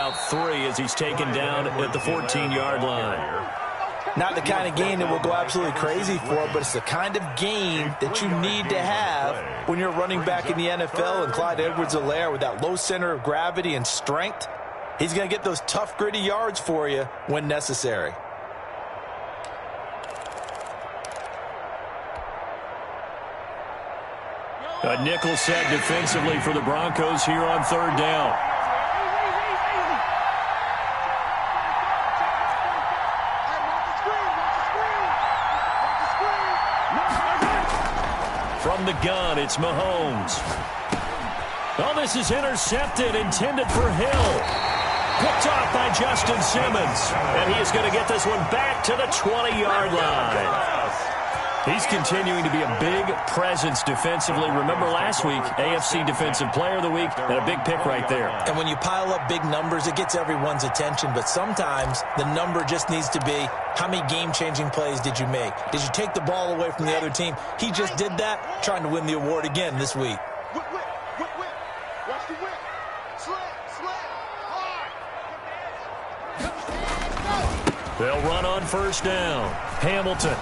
about 3 as he's taken down at the 14-yard line. Not the kind of game that will go absolutely crazy for, but it's the kind of game that you need to have when you're running back in the NFL. And Clyde Edwards-Helaire, with that low center of gravity and strength, he's going to get those tough, gritty yards for you when necessary. A nickel set defensively for the Broncos here on 3rd down. From the gun, it's Mahomes. Oh, this is intercepted, intended for Hill. Picked off by Justin Simmons. And he is going to get this one back to the 20-yard line. He's continuing to be a big presence defensively. Remember last week, AFC Defensive Player of the Week, and a big pick right there. And when you pile up big numbers, it gets everyone's attention. But sometimes the number just needs to be, how many game-changing plays did you make? Did you take the ball away from the other team? He just did that, trying to win the award again this week. Watch the whip. Slam, hard. They'll run on 1st down. Hamilton.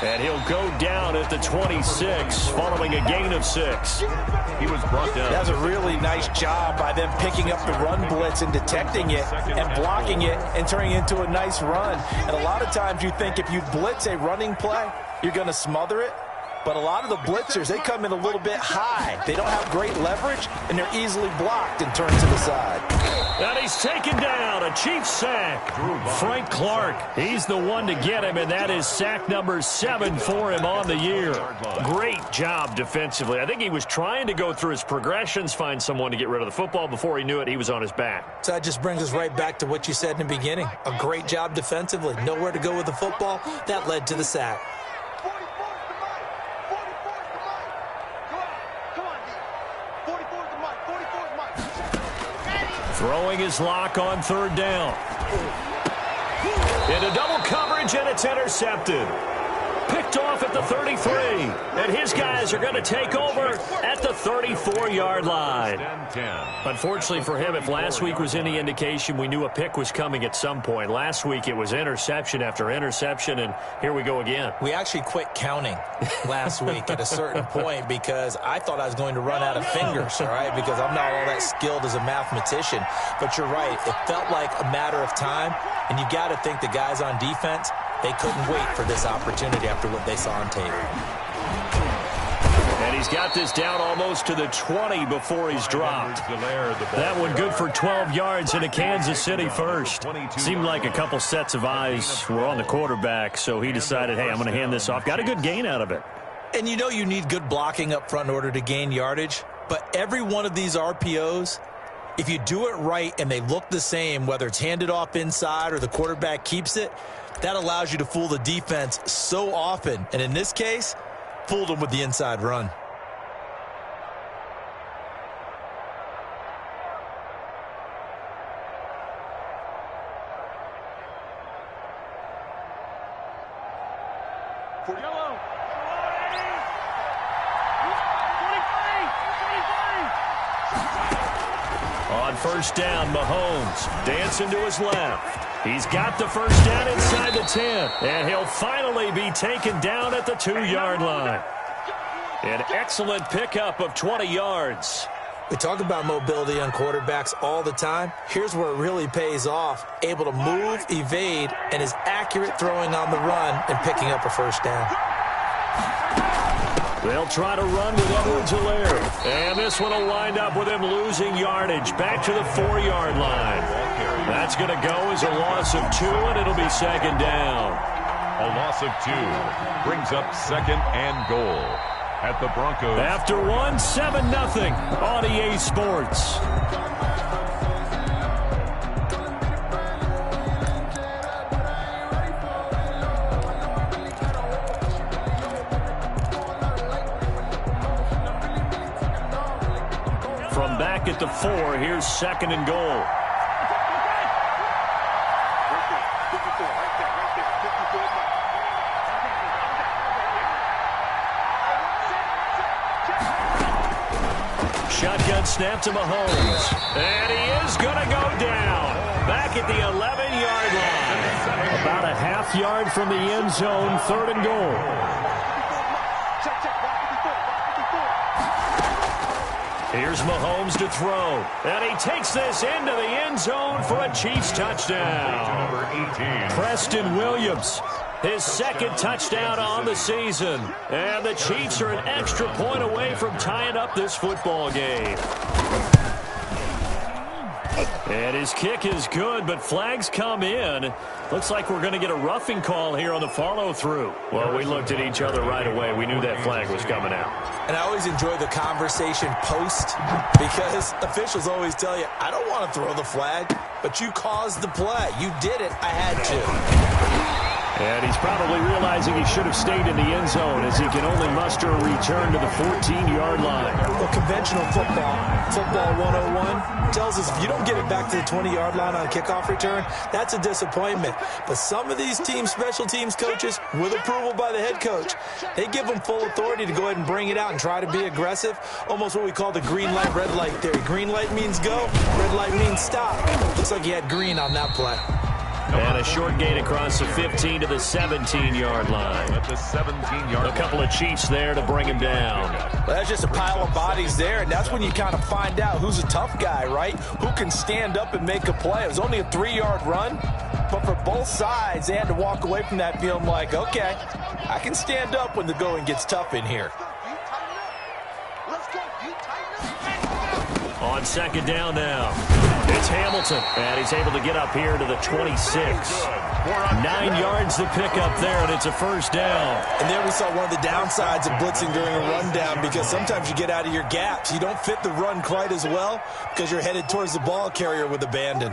And he'll go down at the 26, following a gain of 6. He was brought down. That was a really nice job by them picking up the run blitz and detecting it and blocking it and turning it into a nice run. And a lot of times you think if you blitz a running play, you're going to smother it. But a lot of the blitzers, they come in a little bit high. They don't have great leverage, and they're easily blocked and turned to the side. And he's taken down, a Chiefs sack. Frank Clark, he's the one to get him, and that is sack number 7 for him on the year. Great job defensively. I think he was trying to go through his progressions, find someone to get rid of the football. Before he knew it, he was on his back. So that just brings us right back to what you said in the beginning. A great job defensively. Nowhere to go with the football. That led to the sack. Throwing his lock on 3rd down. Into double coverage, and it's intercepted. Picked off at the 33. And his guys are going to take over at the 34-yard line. Unfortunately for him, if last week was any indication, we knew a pick was coming at some point. Last week, it was interception after interception, and here we go again. We actually quit counting last week at a certain point because I thought I was going to run out of fingers, all right, because I'm not all that skilled as a mathematician. But you're right. It felt like a matter of time, and you got to think the guys on defense, they couldn't wait for this opportunity after what they saw on tape. And he's got this down almost to the 20 before he's dropped. That one good for 12 yards into Kansas City first. Seemed like a couple sets of eyes were on the quarterback, so he decided, hey, I'm going to hand this off. Got a good gain out of it. And you know you need good blocking up front in order to gain yardage, but every one of these RPOs, if you do it right and they look the same, whether it's handed off inside or the quarterback keeps it, that allows you to fool the defense so often. And in this case, fooled them with the inside run. On 1st down, Mahomes dancing to his left. He's got the 1st down inside the 10, and he'll finally be taken down at the 2-yard line. An excellent pickup of 20 yards. We talk about mobility on quarterbacks all the time. Here's where it really pays off. Able to move, evade, and is accurate throwing on the run and picking up a 1st down. They'll try to run with Edwards-Helaire. And this one will wind up with him losing yardage back to the 4-yard line. That's going to go as a loss of 2, and it'll be 2nd down. A loss of 2 brings up 2nd and goal at the Broncos. After 1, 7-0 on EA Sports. From back at the 4, here's 2nd and goal. Shotgun snap to Mahomes. And he is going to go down. 1/4 yard from the end zone, 3rd and goal. Here's Mahomes to throw. And he takes this into the end zone for a Chiefs touchdown. Number 18. Preston Williams, his 2nd touchdown on the season. And the Chiefs are an extra point away from tying up this football game. And his kick is good, but flags come in. Looks like we're going to get a roughing call here on the follow-through. Well, we looked at each other right away. We knew that flag was coming out. And I always enjoy the conversation post because officials always tell you, I don't want to throw the flag, but you caused the play. You did it. I had to. And he's probably realizing he should have stayed in the end zone as he can only muster a return to the 14-yard line. Well, conventional football 101, tells us if you don't get it back to the 20-yard line on a kickoff return, that's a disappointment. But some of these team special teams coaches, with approval by the head coach, they give them full authority to go ahead and bring it out and try to be aggressive. Almost what we call the green light, red light theory. Green light means go, red light means stop. Looks like he had green on that play. And a short gain across the 15 to the 17-yard line. At the 17-yard line. A couple of Chiefs there to bring him down. Well, that's just a pile of bodies there, and that's when you kind of find out who's a tough guy, right? Who can stand up and make a play. It was only a 3-yard run, but for both sides, they had to walk away from that feeling like, okay, I can stand up when the going gets tough in here. On 2nd down now, it's Hamilton, and he's able to get up here to the 26. 9 yards to pick up there, and it's a 1st down. And there we saw one of the downsides of blitzing during a rundown because sometimes you get out of your gaps. You don't fit the run quite as well because you're headed towards the ball carrier with abandon.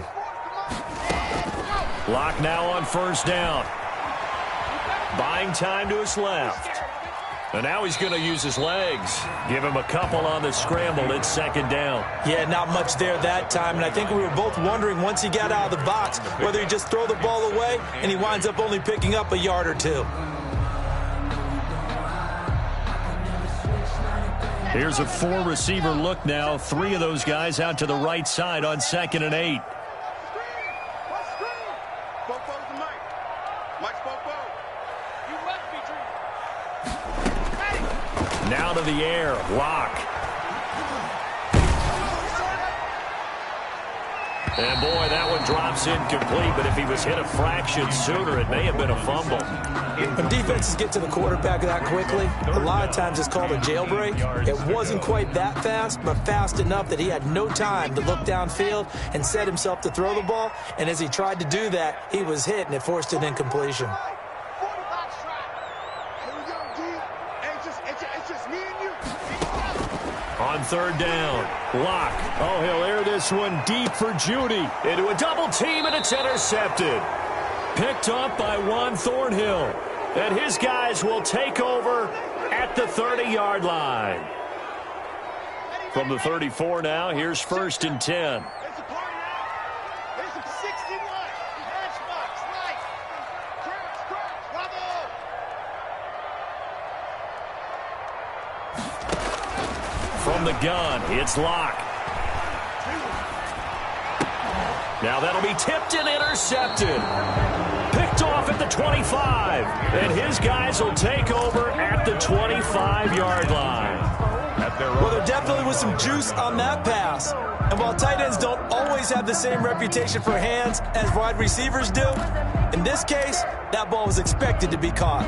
Lock now on 1st down. Buying time to his left. And now he's going to use his legs. Give him a couple on the scramble. It's 2nd down. Yeah, not much there that time. And I think we were both wondering once he got out of the box whether he just throw the ball away and he winds up only picking up a yard or two. Here's a 4-receiver look now. 3 of those guys out to the right side on 2nd and 8. Now to the air. Lock. And boy, that one drops incomplete, but if he was hit a fraction sooner, it may have been a fumble. When defenses get to the quarterback that quickly, a lot of times it's called a jailbreak. It wasn't quite that fast, but fast enough that he had no time to look downfield and set himself to throw the ball. And as he tried to do that, he was hit, and it forced an incompletion. On 3rd down, Lock. Oh, he'll air this one deep for Judy. Into a double team, and it's intercepted. Picked up by Juan Thornhill. And his guys will take over at the 30-yard line. From the 34 now, here's 1st and 10. From the gun, it's Lock. Now that'll be tipped and intercepted. Picked off at the 25. And his guys will take over at the 25-yard line. Well, there definitely was some juice on that pass. And while tight ends don't always have the same reputation for hands as wide receivers do, in this case, that ball was expected to be caught.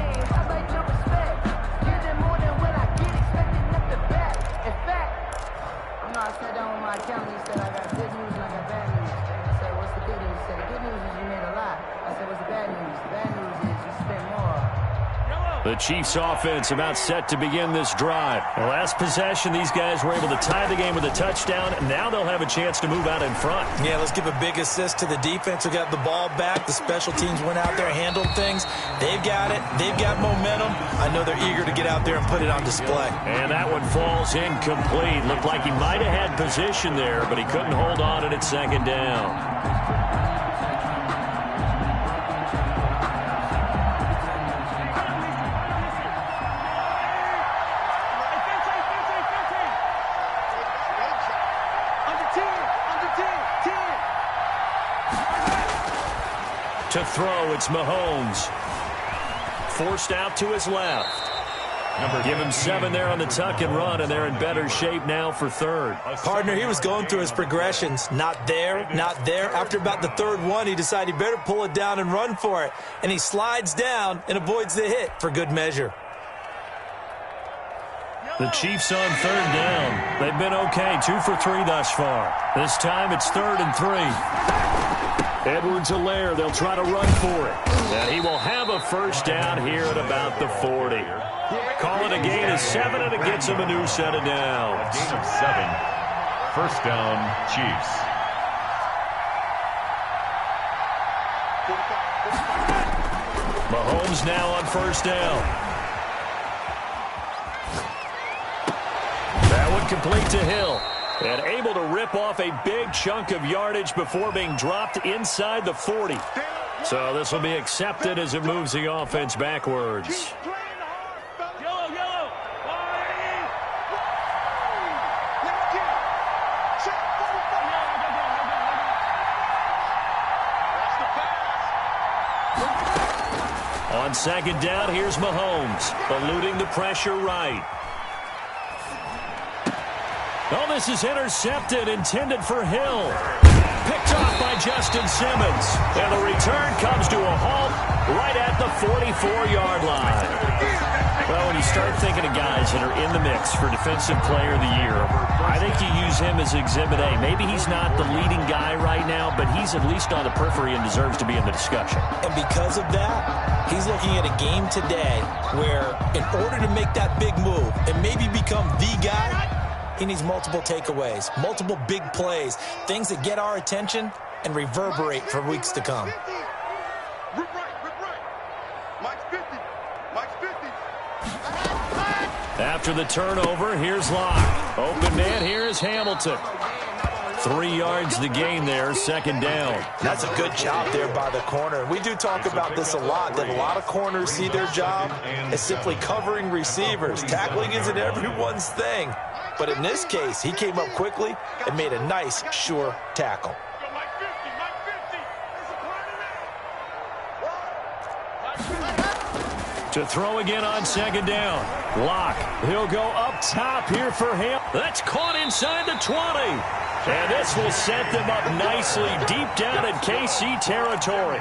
The Chiefs offense about set to begin this drive. The last possession, these guys were able to tie the game with a touchdown, and now they'll have a chance to move out in front. Yeah, let's give a big assist to the defense who got the ball back. The special teams went out there, handled things. They've got it. They've got momentum. I know they're eager to get out there and put it on display. And that one falls incomplete. Looked like he might have had position there, but he couldn't hold on, and it's 2nd down. To throw, it's Mahomes. Forced out to his left. Give him 7 there on the tuck and run, and they're in better shape now for third. Partner, he was going through his progressions. Not there, not there. After about the third one, he decided he better pull it down and run for it. And he slides down and avoids the hit for good measure. The Chiefs on third down. They've been okay, 2 for 3 thus far. This time it's 3rd and 3. Edwards-Helaire, they'll try to run for it. And he will have a first down here at about the 40. Call it a gain of 7, and it gets him a new set of downs. A gain of 7. First down, Chiefs. Mahomes now on first down. That one complete to Hill. And able to rip off a big chunk of yardage before being dropped inside the 40. So this will be accepted as it moves the offense backwards. On second down, here's Mahomes, eluding the pressure right. Oh, this is intercepted, intended for Hill. Picked off by Justin Simmons. And the return comes to a halt right at the 44-yard line. Well, when you start thinking of guys that are in the mix for Defensive Player of the Year, I think you use him as Exhibit A. Maybe he's not the leading guy right now, but he's at least on the periphery and deserves to be in the discussion. And because of that, he's looking at a game today where in order to make that big move and maybe become the guy, he needs multiple takeaways, multiple big plays, things that get our attention and reverberate for weeks to come. After the turnover, here's Locke. Open man, here is Hamilton. 3 yards to gain there, second down. That's a good job there by the corner. We do talk about this a lot, that a lot of corners see their job as simply covering receivers. Tackling isn't everyone's thing. But in this case, he came up quickly and made a nice, sure tackle. To throw again on second down. Locke, he'll go up top here for him. That's caught inside the 20. And this will set them up nicely deep down in KC territory.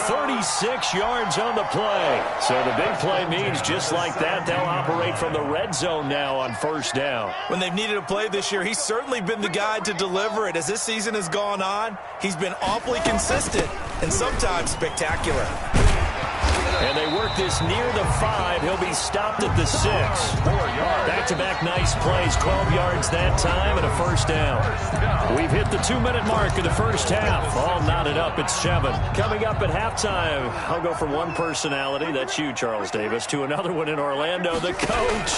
36 yards on the play. So the big play means just like that, they'll operate from the red zone now on first down. When they've needed a play this year, he's certainly been the guy to deliver it. As this season has gone on, he's been awfully consistent and sometimes spectacular. And they work this near the 5. He'll be stopped at the 6. 4 yards. Back-to-back nice plays. 12 yards that time and a first down. We've hit the 2-minute mark of the first half. All knotted up at 7. Coming up at halftime, I'll go from one personality, that's you, Charles Davis, to another one in Orlando, the coach.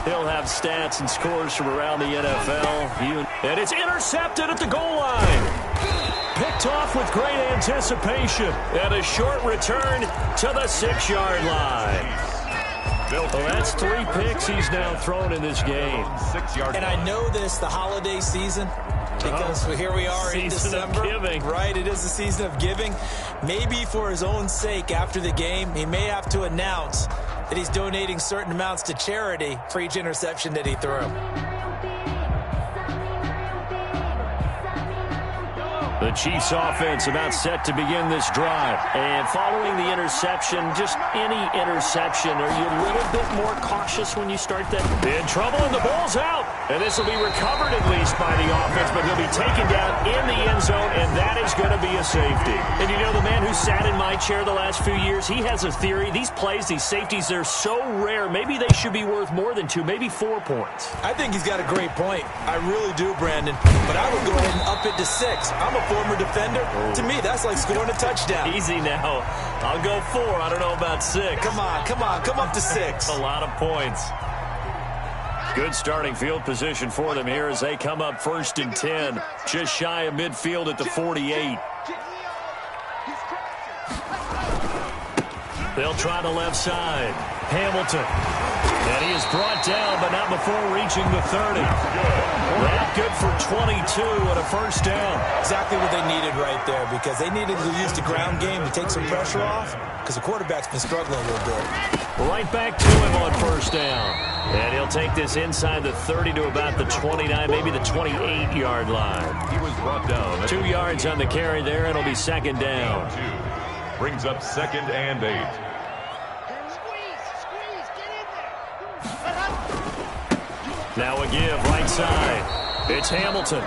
He'll have stats and scores from around the NFL. And it's intercepted at the goal line. Picked off with great anticipation. And a short return to the 6-yard line. Well, that's 3 picks he's now thrown in this game. And I know this, the holiday season, because here we are in December. Giving. Right, it is the season of giving. Maybe for his own sake after the game, he may have to announce that he's donating certain amounts to charity for each interception that he threw. The Chiefs offense about set to begin this drive. And following the interception, just any interception, are you a little bit more cautious when you start that? In trouble, and the ball's out. And this will be recovered at least by the offense, but he'll be taken down in the end zone, and that is going to be a safety. And you know, the man who sat in my chair the last few years, he has a theory. These plays, these safeties, they're so rare. Maybe they should be worth more than 2, maybe 4 points. I think he's got a great point. I really do, Brandon. But I would go ahead and up it to 6. I'm a former defender. To me, that's like scoring a touchdown. Easy now. I'll go 4. I don't know about 6. Come on. Come up to 6. A lot of points. Good starting field position for them here as they come up 1st and 10. Just shy of midfield at the 48. They'll try the left side. Hamilton. And he is brought down, but not before reaching the 30. That good for 22 and a first down. Exactly what they needed right there, because they needed to use the ground game to take some pressure off, because the quarterback's been struggling a little bit. Right back to him on first down. And he'll take this inside the 30 to about the 29, maybe the 28-yard line. He was brought down. 2 yards on the carry there. It'll be second down. Brings up 2nd and 8. Now a give right side. It's Hamilton.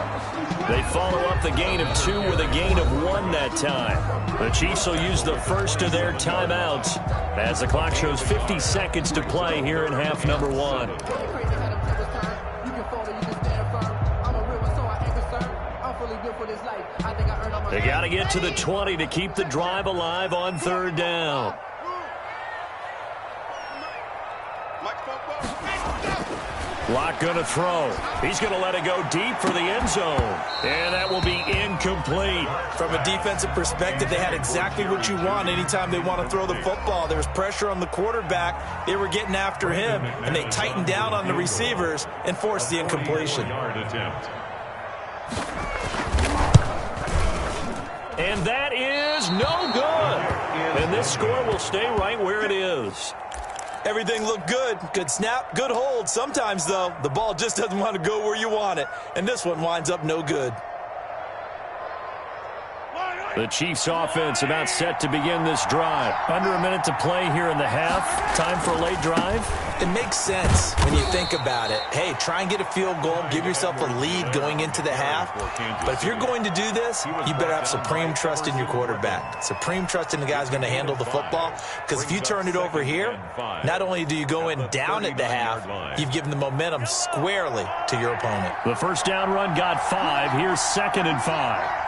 They follow up the gain of 2 with a gain of 1 that time. The Chiefs will use the first of their timeouts as the clock shows 50 seconds to play here in half number 1. They got to get to the 20 to keep the drive alive on 3rd down. Locke going to throw. He's going to let it go deep for the end zone. And that will be incomplete. From a defensive perspective, they had exactly what you want anytime they want to throw the football. There was pressure on the quarterback. They were getting after him, and they tightened down on the receivers and forced the incompletion. And that is no good. And this score will stay right where it is. Everything looked good. Good snap, good hold. Sometimes, though, the ball just doesn't want to go where you want it. And this one winds up no good. The Chiefs offense about set to begin this drive. Under a minute to play here in the half. Time for a late drive. It makes sense when you think about it. Hey, try and get a field goal. Give yourself a lead going into the half. But if you're going to do this, you better have supreme trust in your quarterback. Supreme trust in the guy who's going to handle the football. Because if you turn it over here, not only do you go in down at the half, you've given the momentum squarely to your opponent. The first down run got 5. Here's 2nd and 5.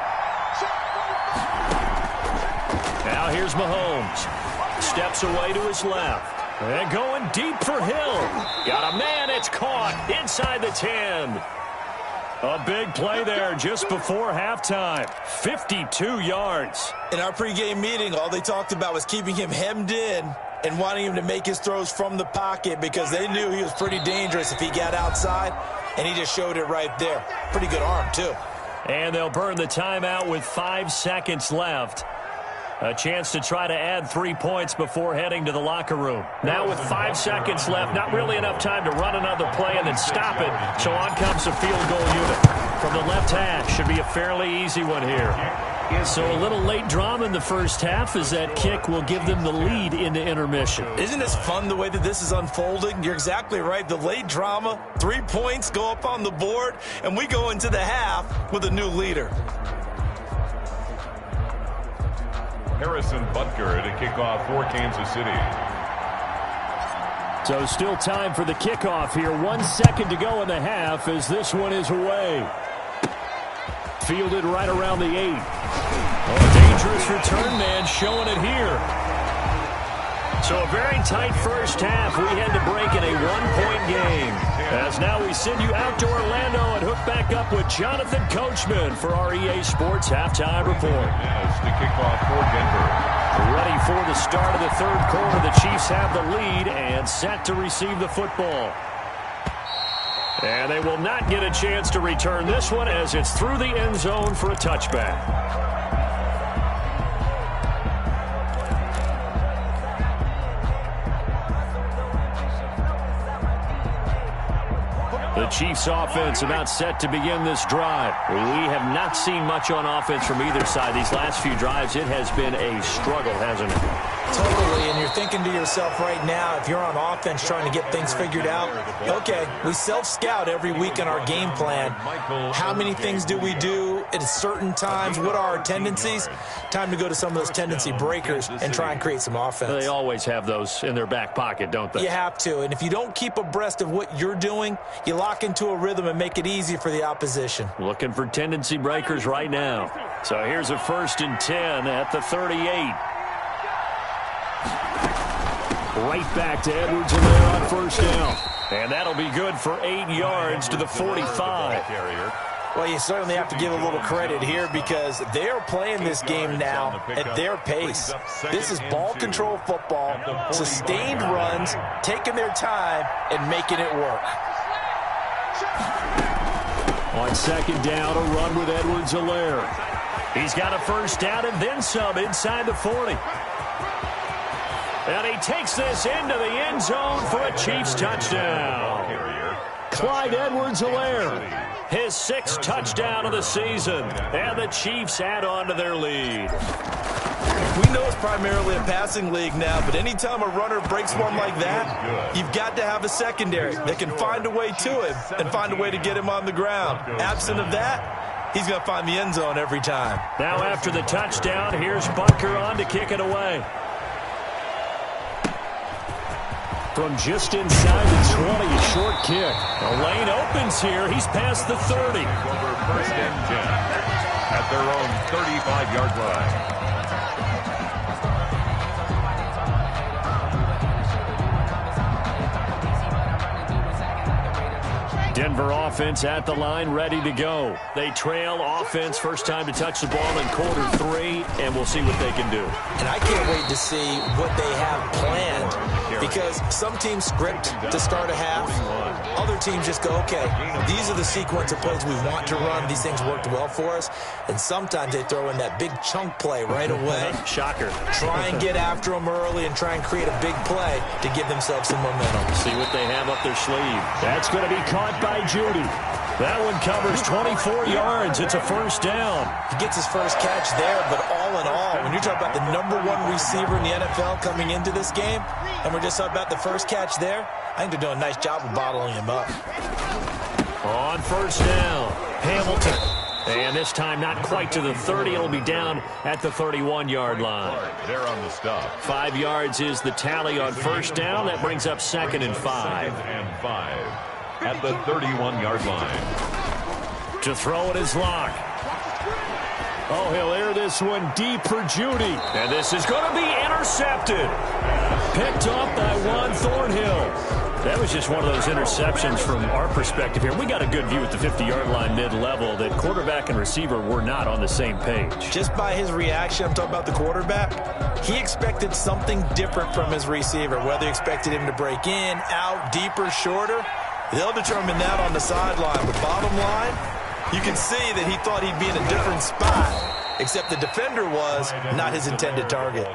Now here's Mahomes. Steps away to his left. And going deep for Hill. Got a man. It's caught inside the 10. A big play there just before halftime. 52 yards. In our pregame meeting, all they talked about was keeping him hemmed in and wanting him to make his throws from the pocket because they knew he was pretty dangerous if he got outside, and he just showed it right there. Pretty good arm, too. And they'll burn the timeout with 5 seconds left. A chance to try to add 3 points before heading to the locker room. Now with 5 seconds left, not really enough time to run another play and then stop it. So on comes the field goal unit. From the left hash, should be a fairly easy one here. So a little late drama in the first half as that kick will give them the lead into intermission. Isn't this fun the way that this is unfolding? You're exactly right. The late drama, 3 points go up on the board, and we go into the half with a new leader. Harrison Butker to kick off for Kansas City. So still time for the kickoff here. 1 second to go in the half as this one is away. Fielded right around the 8. A dangerous return man showing it here. So a very tight first half. We had to break in a 1-point game. As now we send you out to Orlando and hook back up with Jonathan Coachman for our EA Sports Halftime Report. As to kick off for Denver. Ready for the start of the 3rd quarter. The Chiefs have the lead and set to receive the football. And they will not get a chance to return this one as it's through the end zone for a touchback. The Chiefs offense about set to begin this drive. We have not seen much on offense from either side. These last few drives, it has been a struggle, hasn't it? Totally, and you're thinking to yourself right now, if you're on offense trying to get things figured out, okay, we self-scout every week in our game plan. How many things do we do at certain times? What are our tendencies? Time to go to some of those tendency breakers and try and create some offense. They always have those in their back pocket, don't they? You have to, and if you don't keep abreast of what you're doing, you lock into a rhythm and make it easy for the opposition. Looking for tendency breakers right now. So here's a 1st and 10 at the 38. Right back to Edwards in there on first down. And that'll be good for 8 yards to the 45. Well, you certainly have to give a little credit here because they are playing this game now at their pace. This is ball control football, sustained runs, taking their time, and making it work. On second down, a run with Edwards-Helaire. He's got a first down and then some inside the 40. And he takes this into the end zone for a Chiefs touchdown. Clyde Edwards-Helaire, his 6th touchdown of the season, and the Chiefs add on to their lead. We know it's primarily a passing league now, but anytime a runner breaks one like that, you've got to have a secondary that can find a way to him and find a way to get him on the ground. Absent of that, he's going to find the end zone every time. Now after the touchdown, here's Bunker on to kick it away. From just inside the 20, a short kick. The lane opens here. He's past the 30. First and 10 at their own 35-yard line. Denver offense at the line, ready to go. They trail offense, first time to touch the ball in quarter 3, and we'll see what they can do. And I can't wait to see what they have planned because some teams script to start a half. Other teams just go, okay, these are the sequence of plays we want to run. These things worked well for us. And sometimes they throw in that big chunk play right away. Shocker. Try and get after them early and try and create a big play to give themselves some momentum. See what they have up their sleeve. That's going to be caught by Judy. That one covers 24 yards. It's a first down. He gets his first catch there, but all in all, when you're talking about the #1 receiver in the NFL coming into this game, and we're just talking about the first catch there, I think they're doing a nice job of bottling him up. On first down, Hamilton. And this time not quite to the 30. It'll be down at the 31-yard line. They're on the stop. 5 yards is the tally on first down. That brings up 2nd and 5. Second and 5 at the 31-yard line. To throw it is Locke. Oh, he'll air this one deep for Judy. And this is going to be intercepted. Picked up by Juan Thornhill. That was just one of those interceptions from our perspective here. We got a good view at the 50-yard line mid-level that quarterback and receiver were not on the same page. Just by his reaction, I'm talking about the quarterback, he expected something different from his receiver, whether he expected him to break in, out, deeper, shorter. They'll determine that on the sideline. But bottom line, you can see that he thought he'd be in a different spot, except the defender was not his intended target.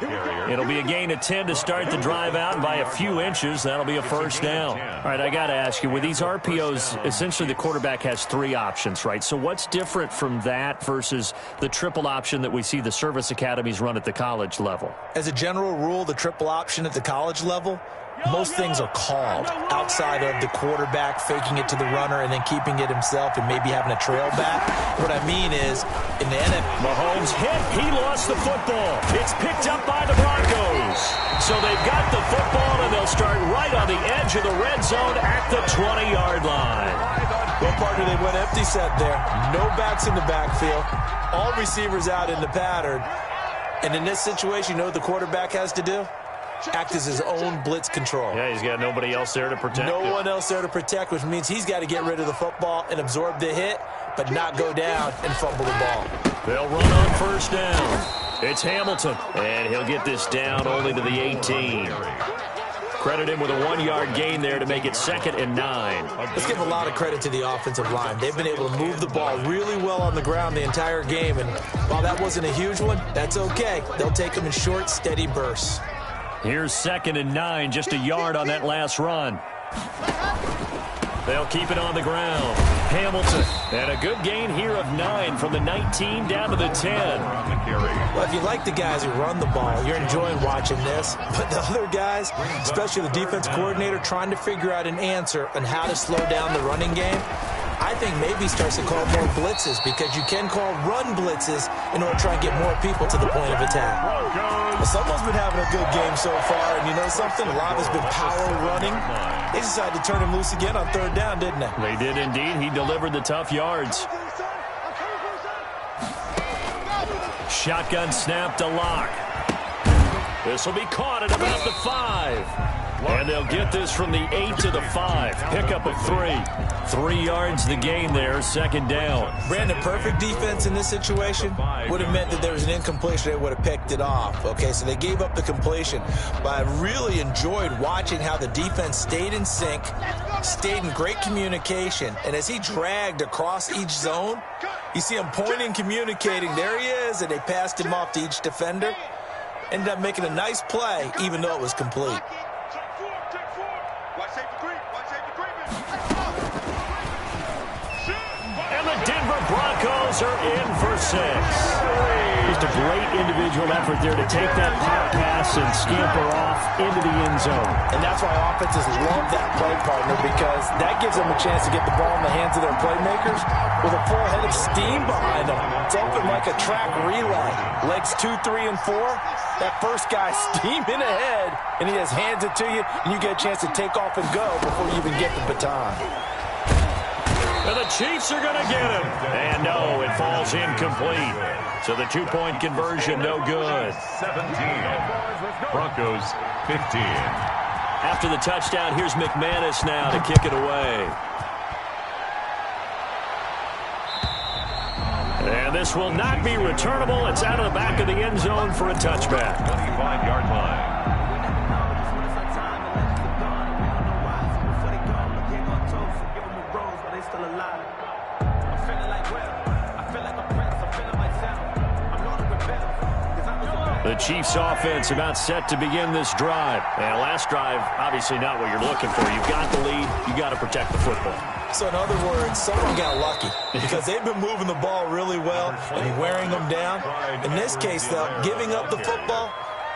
It'll be a gain of 10 to start the drive out, and by a few inches, that'll be a first down. All right, I got to ask you, with these RPOs, essentially the quarterback has 3 options, right? So what's different from that versus the triple option that we see the service academies run at the college level? As a general rule, the triple option at the college level, most things are called outside of the quarterback faking it to the runner and then keeping it himself and maybe having a trail back. What I mean is, in the NFL, Mahomes hit. He lost the football. It's picked up by the Broncos. So they've got the football, and they'll start right on the edge of the red zone at the 20-yard line. Well, partner, they went empty set there. No backs in the backfield. All receivers out in the pattern. And in this situation, you know what the quarterback has to do? Act as his own blitz control. Yeah, he's got nobody else there to protect No him. one else there to protect, which means he's got to get rid of the football and absorb the hit, but not go down and fumble the ball. They'll run on first down. It's Hamilton, and he'll get this down only to the 18. Credit him with a 1-yard gain there to make it 2nd and 9. Let's give a lot of credit to the offensive line. They've been able to move the ball really well on the ground the entire game, and while that wasn't a huge one, that's okay. They'll take them in short, steady bursts. Here's 2nd and 9, just a yard on that last run. They'll keep it on the ground. Hamilton, and a good gain here of 9 from the 19 down to the 10. Well, if you like the guys who run the ball, you're enjoying watching this. But the other guys, especially the defense coordinator, trying to figure out an answer on how to slow down the running game, I think maybe he starts to call more blitzes because you can call run blitzes in order to try and get more people to the point of attack. Well, someone's been having a good game so far, and you know something? A lot has been power running. They decided to turn him loose again on 3rd down, didn't they? They did indeed. He delivered the tough yards. Shotgun snap to Locke. This will be caught at about the 5. And they'll get this from the 8 to the 5. Pickup of 3. 3 yards the gain there, second down. Brandon, perfect defense in this situation would have meant that there was an incompletion. They would have picked it off. Okay, so they gave up the completion. But I really enjoyed watching how the defense stayed in sync, stayed in great communication. And as he dragged across each zone, you see him pointing, communicating. There he is, and they passed him off to each defender. Ended up making a nice play, even though it was complete. And the Denver Broncos are in for 6. Just a great individual effort there to take that pop pass and scamper off into the end zone. And that's why offenses love that play, partner, because that gives them a chance to get the ball in the hands of their playmakers with a full head of steam behind them. It's open like a track relay. Legs 2, 3, and 4. That first guy steaming ahead, and he just hands it to you, and you get a chance to take off and go before you even get the baton. And the Chiefs are going to get him. And no, it falls incomplete. So the 2-point conversion, no good. 17. Broncos, 15. After the touchdown, here's McManus now to kick it away. And this will not be returnable. It's out of the back of the end zone for a touchback. 25-yard line. The Chiefs offense about set to begin this drive. And last drive, obviously not what you're looking for. You've got the lead. You got to protect the football. So in other words, someone got lucky because they've been moving the ball really well and wearing them down. In this case, though, giving up the football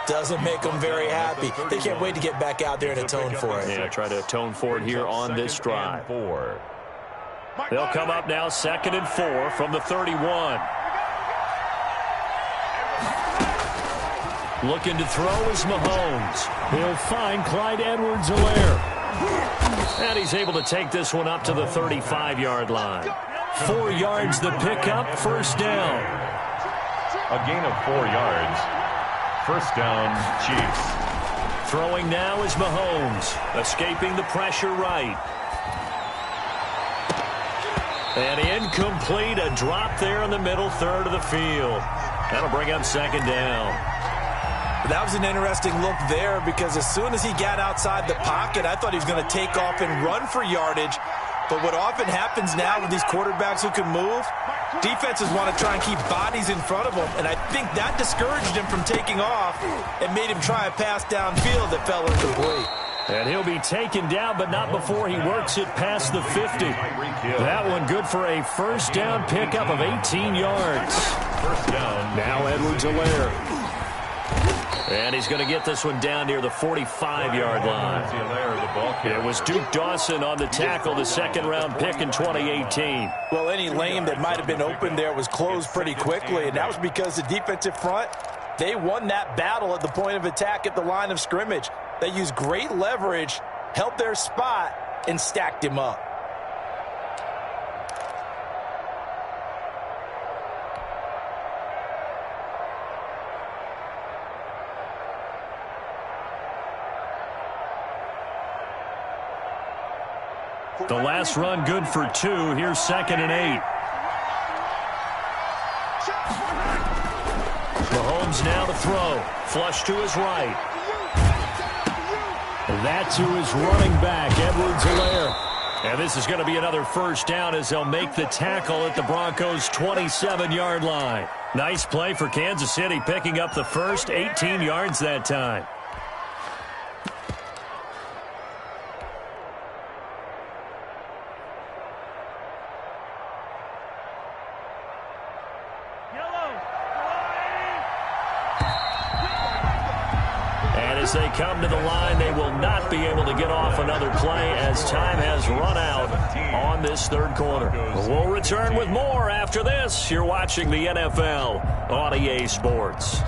doesn't make them very happy. They can't wait to get back out there and atone for it. Yeah, try to atone for it here on this drive. 4. They'll come up now 2nd and 4 from the 31. Looking to throw is Mahomes. He'll find Clyde Edwards-Helaire. And he's able to take this one up to the 35-yard line. 4 yards the pickup, first down. A gain of 4 yards. First down, Chiefs. Throwing now is Mahomes. Escaping the pressure right. And incomplete, a drop there in the middle third of the field. That'll bring up second down. That was an interesting look there because as soon as he got outside the pocket, I thought he was going to take off and run for yardage. But what often happens now with these quarterbacks who can move, defenses want to try and keep bodies in front of them. And I think that discouraged him from taking off and made him try a pass downfield that fell incomplete. And he'll be taken down, but not before he works it past the 50. That one good for a first down pickup of 18 yards. First down. Now Edwards-Helaire. And he's going to get this one down near the 45-yard line. It was Duke Dawson on the tackle, the second-round pick in 2018. Well, any lane that might have been open there was closed pretty quickly, and that was because the defensive front, they won that battle at the point of attack at the line of scrimmage. They used great leverage, held their spot, and stacked him up. The last run good for 2. Here's 2nd and 8. Mahomes now to throw. Flush to his right. That to his running back, Edwards-Helaire. And this is going to be another first down as they'll make the tackle at the Broncos' 27-yard line. Nice play for Kansas City, picking up the first 18 yards that time. As they come to the line, they will not be able to get off another play as time has run out on this third quarter. We'll return with more after this. You're watching the NFL on EA Sports.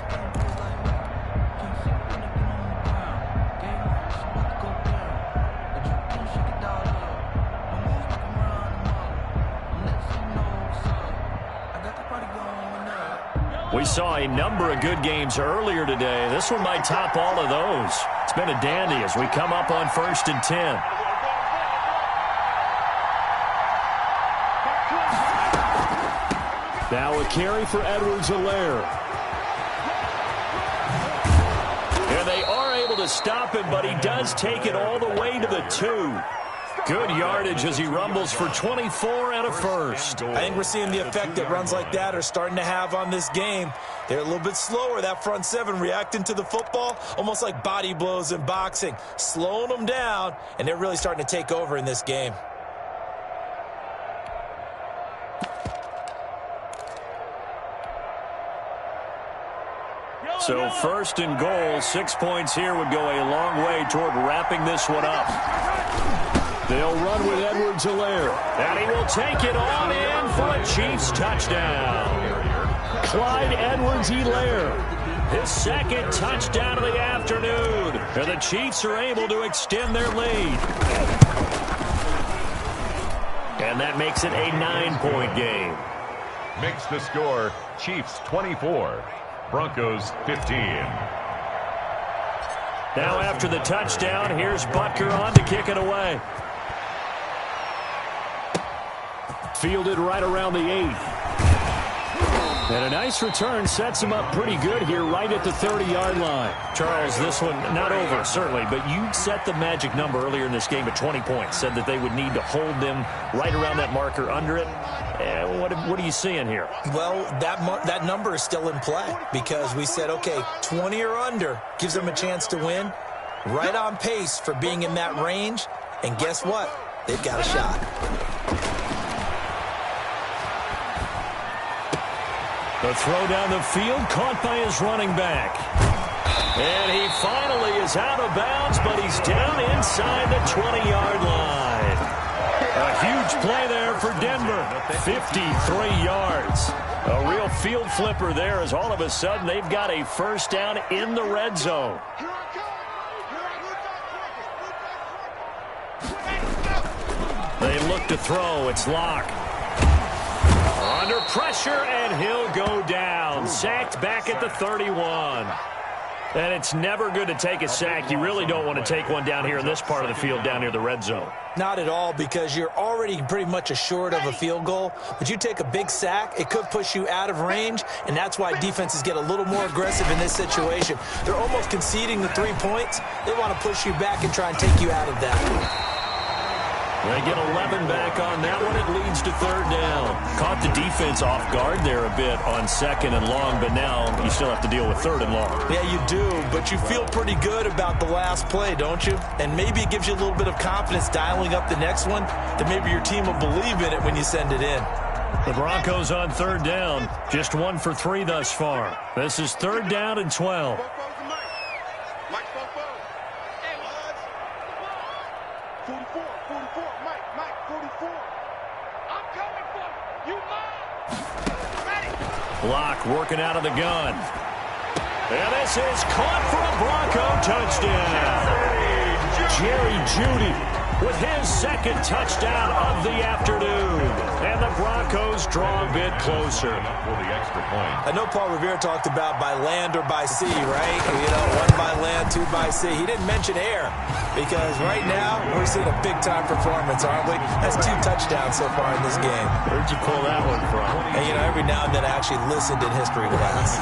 We We saw a number of good games earlier today. This one might top all of those. It's been a dandy as we come up on 1st and 10. Now a carry for Edwards-Helaire. And they are able to stop him, but he does take it all the way to the 2. Good yardage as he rumbles for 24 and a first. I think we're seeing the effect that runs like that are starting to have on this game. They're a little bit slower, that front seven, reacting to the football, almost like body blows in boxing, slowing them down, and they're really starting to take over in this game. So 1st and goal, 6 points here would go a long way toward wrapping this one up. They'll run with Edwards-Helaire. And he will take it on in for a Chiefs touchdown. Clyde Edwards-Helaire, his second touchdown of the afternoon. And the Chiefs are able to extend their lead. And that makes it a 9-point game. Makes the score Chiefs 24, Broncos 15. Now after the touchdown, here's Butker on to kick it away. Fielded right around the 8. And a nice return sets him up pretty good here right at the 30-yard line. Charles, this one not over, certainly, but you set the magic number earlier in this game at 20 points. Said that they would need to hold them right around that marker under it. What are you seeing here? Well, that number is still in play because we said, okay, 20 or under gives them a chance to win. Right on pace for being in that range. And guess what? They've got a shot. The throw down the field, caught by his running back. And he finally is out of bounds, but he's down inside the 20-yard line. A huge play there for Denver, 53 yards. A real field flipper there as all of a sudden they've got a first down in the red zone. They look to throw, it's Locke. Under pressure, and he'll go down. Sacked back at the 31. And it's never good to take a sack. You really don't want to take one down here in this part of the field, down near the red zone. Not at all, because you're already pretty much assured of a field goal. But you take a big sack, it could push you out of range, and that's why defenses get a little more aggressive in this situation. They're almost conceding the 3 points. They want to push you back and try and take you out of that. They get 11 back on that one. It leads to 3rd down. Caught the defense off guard there a bit on 2nd and long, but now you still have to deal with 3rd and long. Yeah, you do, but you feel pretty good about the last play, don't you? And maybe it gives you a little bit of confidence dialing up the next one, that maybe your team will believe in it when you send it in. The Broncos on 3rd down. Just 1 for 3 thus far. This is 3rd down and 12. Block working out of the gun. And this is caught for a Bronco touchdown. Jerry Jeudy with his 2nd touchdown of the afternoon. And the Broncos draw a bit closer. For the extra point. I know Paul Revere talked about by land or by sea, right? You know, 1 by land, 2 by sea. He didn't mention air because right now we're seeing a big-time performance, aren't we? That's 2 touchdowns so far in this game. Where'd you pull that one from? And, you know, every now and then I actually listened in history class.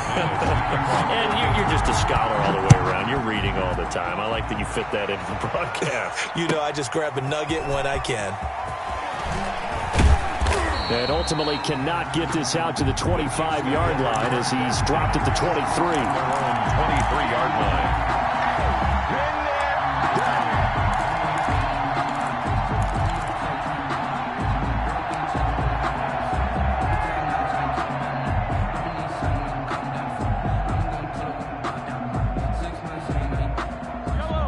And you're just a scholar all the way around. You're reading all the time. I like that you fit that into the broadcast. You know, I just grab a nugget when I can. And ultimately cannot get this out to the 25-yard line as he's dropped at the 23. 23-yard line.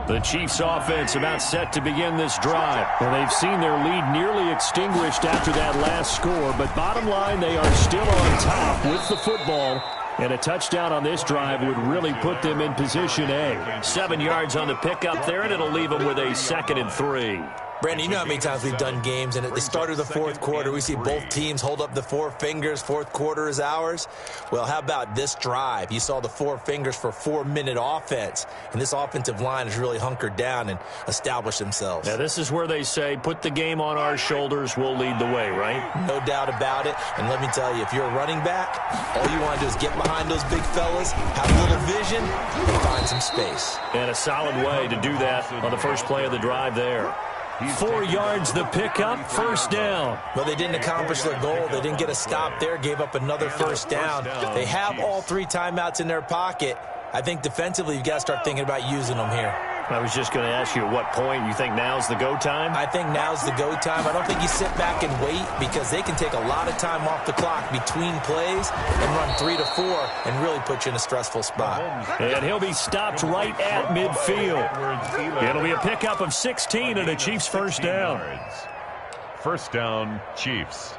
The Chiefs offense about set to begin this drive. Well, they've seen their lead nearly extinguished after that last score, but bottom line, they are still on top with the football. And a touchdown on this drive would really put them in position A. 7 yards on the pickup there, and it'll leave them with a 2nd and 3. Brandon, you know how many times we've done games, and at the start of the fourth quarter, we see both teams hold up the four fingers, fourth quarter is ours. Well, how about this drive? You saw the four fingers for 4-minute offense, and this offensive line has really hunkered down and established themselves. Now, this is where they say, put the game on our shoulders, we'll lead the way, right? No doubt about it, and let me tell you, if you're a running back, all you want to do is get behind those big fellas, have a little vision, and find some space. And a solid way to do that on the first play of the drive there. 4 yards the pickup, first down. Well, they didn't accomplish their goal. They didn't get a stop there, gave up another first down. They have all 3 timeouts in their pocket. I think defensively you've got to start thinking about using them here. I was just going to ask you at what point you think now's the go time? I think now's the go time. I don't think you sit back and wait because they can take a lot of time off the clock between plays and run 3 to 4 and really put you in a stressful spot. And he'll be stopped right at midfield. It'll be a pickup of 16 and a Chiefs first down. First down, Chiefs.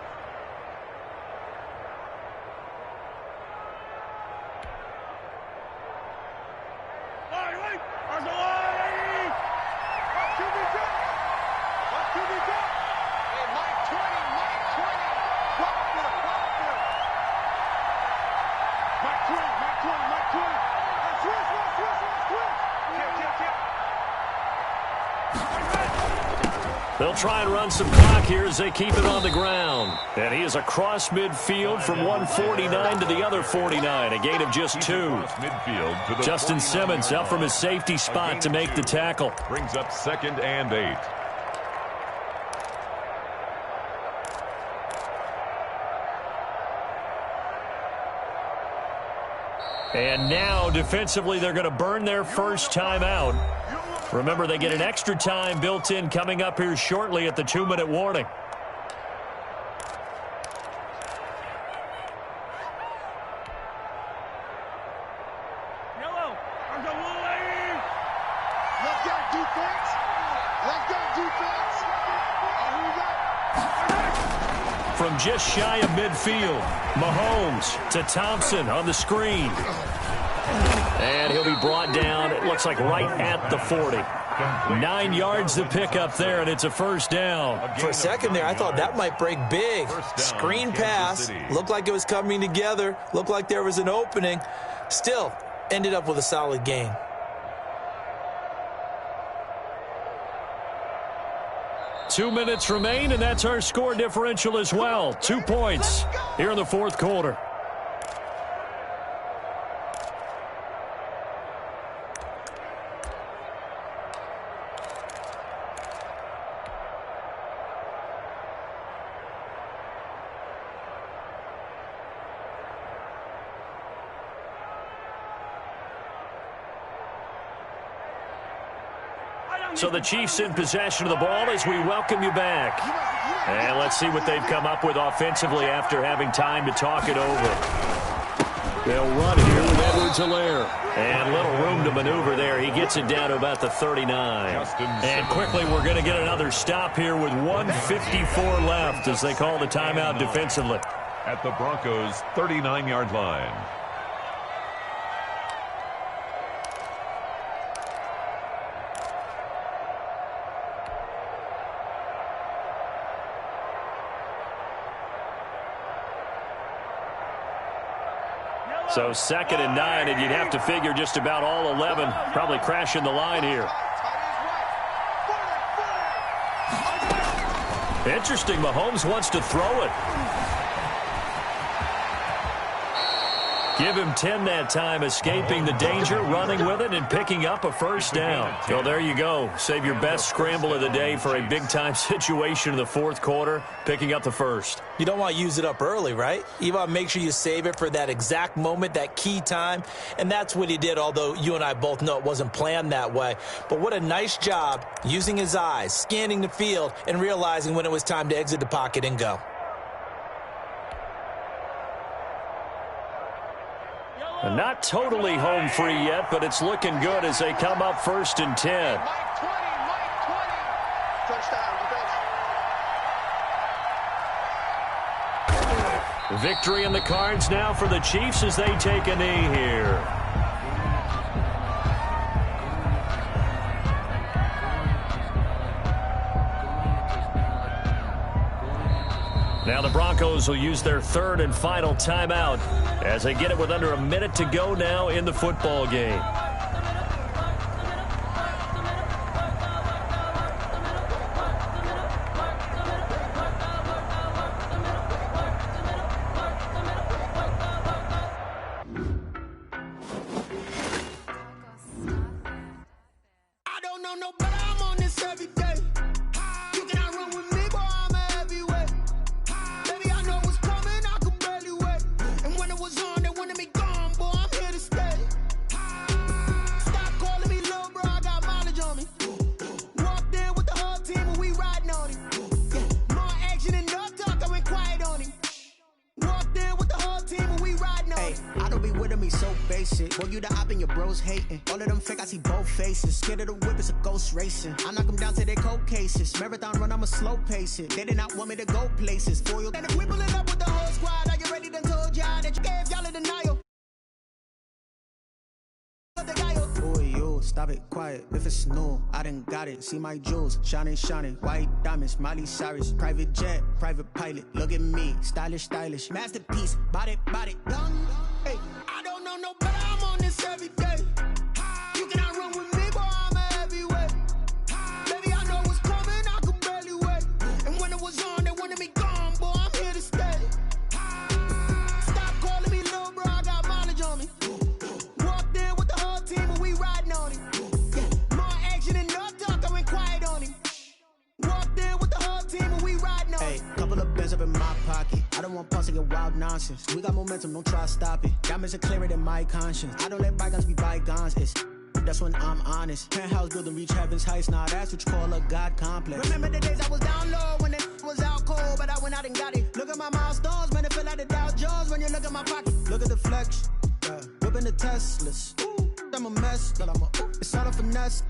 They'll try and run some clock here as they keep it on the ground. And he is across midfield from 149 to the other 49, a gain of just 2. Justin Simmons up from his safety spot to make the tackle. Brings up 2nd and 8. And now, defensively, they're going to burn their first time out. Remember, they get an extra time built in coming up here shortly at the 2-minute warning. From just shy of midfield, Mahomes to Thompson on the screen. And he'll be brought down, it looks like right at the 40. 9 yards to pick up there, and it's a first down. For a second there, I thought that might break big. Screen pass, looked like it was coming together, looked like there was an opening. Still, ended up with a solid gain. Two minutes remain, and that's our score differential as well. 2 points here in the fourth quarter. So the Chiefs in possession of the ball as we welcome you back. And let's see what they've come up with offensively after having time to talk it over. They'll run here with Edwards-Helaire. And little room to maneuver there. He gets it down to about the 39. And quickly we're going to get another stop here with 1:54 left as they call the timeout defensively. At the Broncos' 39-yard line. So 2nd and 9, and you'd have to figure just about all 11 probably crashing the line here. Interesting, Mahomes wants to throw it. Give him 10 that time, escaping the danger, running with it, and picking up a first down. So there you go. Save your best scramble of the day for a big-time situation in the fourth quarter, picking up the first. You don't want to use it up early, right? You want to make sure you save it for that exact moment, that key time, and that's what he did, although you and I both know it wasn't planned that way. But what a nice job using his eyes, scanning the field, and realizing when it was time to exit the pocket and go. Not totally home free yet, but it's looking good as they come up 1st and 10. Victory in the cards now for the Chiefs as they take a knee here. Now the Broncos will use their third and final timeout as they get it with under a minute to go now in the football game. Boy, you the op and your bros hating. All of them fake, I see both faces. Scared of the whip, it's a ghost racing. I knock them down to their cold cases. Marathon run, I'ma slow pace it. They did not want me to go places. For you, and if we pulling up with the whole squad, are you ready to told y'all that you gave y'all a denial? Boy, you, stop it, quiet. If it's new, I done got it. See my jewels, shining, shining. White diamonds, Miley Cyrus. Private jet, private pilot. Look at me, stylish, stylish. Masterpiece, body, body. Hey, I don't know no better. I'm on this every day. You cannot run with me, boy, I'm a heavyweight. Baby, I know what's coming, I could barely wait. And when it was on, they wanted me gone, boy, I'm here to stay. Stop calling me little bro, I got mileage on me. Walked in with the whole team and we riding on him. Yeah, more action and no talk, I went quiet on him. Walked in with the whole team and we riding on him. Hey, couple of bands up in my pocket. I don't want pulse to get wild nonsense. We got momentum, don't try to stop it. Diamonds are clearer than my conscience. I don't let bygones be bygones. That's when I'm honest. Penthouse building, reach heaven's heights. Nah, that's what you call a God complex. Remember the days I was down low when it was out cold, but I went out and got it. Look at my milestones, man, it feel like the Dow Jones when you look at my pocket. Look at the flex, whipping the Teslas. I'm a mess, but it's all a finesse.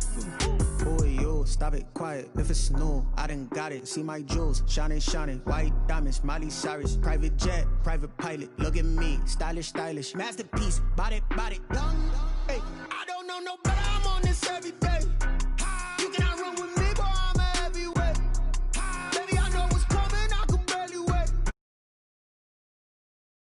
Boy, you, stop it, quiet. If it's new, I done got it. See my jewels, shining, shining. White diamonds, Miley Cyrus. Private jet, private pilot. Look at me, stylish, stylish. Masterpiece, body, body. Hey, I don't know no better. I'm on this every day.